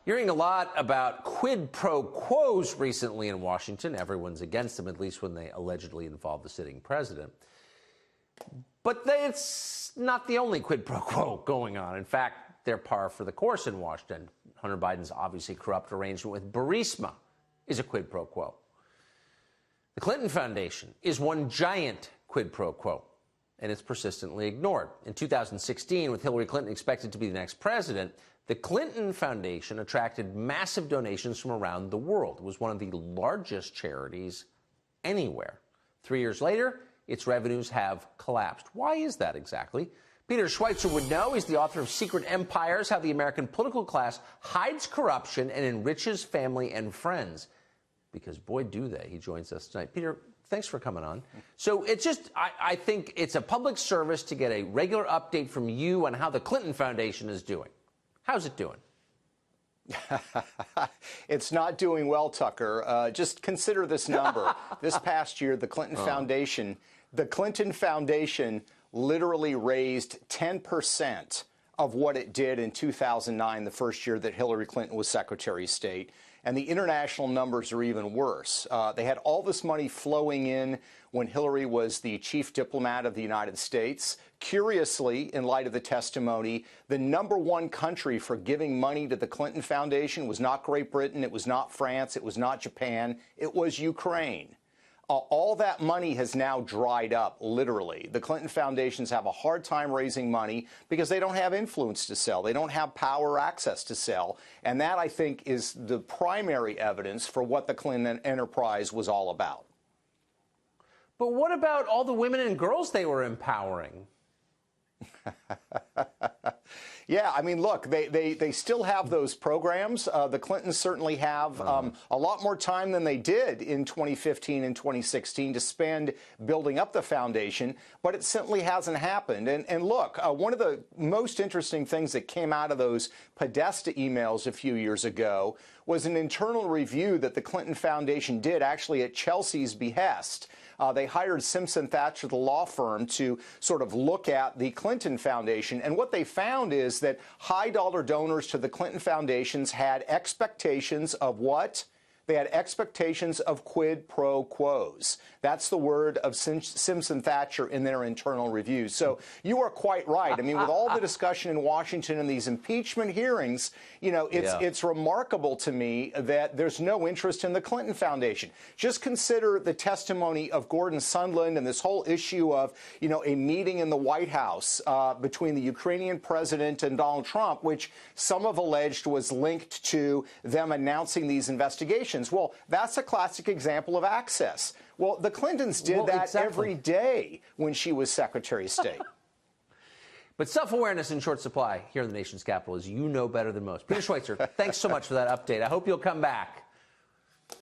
You're hearing a lot about quid pro quos recently in Washington. Everyone's against them, at least when they allegedly involve the sitting president. But it's not the only quid pro quo going on. In fact, they're par for the course in Washington. Hunter Biden's obviously corrupt arrangement with Burisma is a quid pro quo. The Clinton Foundation is one giant quid pro quo, and it's persistently ignored. In 2016, with Hillary Clinton expected to be the next president, the Clinton Foundation attracted massive donations from around the world. It was one of the largest charities anywhere. 3 years later, its revenues have collapsed. Why is that exactly? Peter Schweizer would know. He's the author of Secret Empires, How the American Political Class Hides Corruption and Enriches Family and Friends. Because boy, do they. He joins us tonight. Peter, thanks for coming on. So it's just, I think it's a public service to get a regular update from you on how the Clinton Foundation is doing. How's it doing? It's not doing well, Tucker. Just consider this number. This past year, the Clinton Foundation literally raised 10% of what it did in 2009, the first year that Hillary Clinton was Secretary of State. And the international numbers are even worse. They had all this money flowing in when Hillary was the chief diplomat of the United States. Curiously, in light of the testimony, the #1 country for giving money to the Clinton Foundation was not Great Britain, it was not France, it was not Japan, it was Ukraine. All that money has now dried up, literally. The Clinton Foundations have a hard time raising money because they don't have influence to sell. They don't have power or access to sell. And that, I think, is the primary evidence for what the Clinton enterprise was all about. But what about all the women and girls they were empowering? Yeah, I mean, look, they still have those programs. The Clintons certainly have a lot more time than they did in 2015 and 2016 to spend building up the foundation, but it simply hasn't happened. And look, one of the most interesting things that came out of those Podesta emails a few years ago was an internal review that the Clinton Foundation did, actually at Chelsea's behest. They hired Simpson Thacher, the law firm, to sort of look at the Clinton Foundation. And what they found is that high-dollar donors to the Clinton Foundations had expectations of what? They had expectations of quid pro quos. That's the word of Simpson Thacher in their internal reviews. So you are quite right. I mean, with all the discussion in Washington and these impeachment hearings, you know, it's remarkable to me that there's no interest in the Clinton Foundation. Just consider the testimony of Gordon Sondland and this whole issue of, you know, a meeting in the White House between the Ukrainian president and Donald Trump, which some have alleged was linked to them announcing these investigations. Well, that's a classic example of access. Well, the Clintons did that every day when she was Secretary of State. But self-awareness in short supply here in the nation's capital, as you know better than most. Peter Schweizer, thanks so much for that update. I hope you'll come back.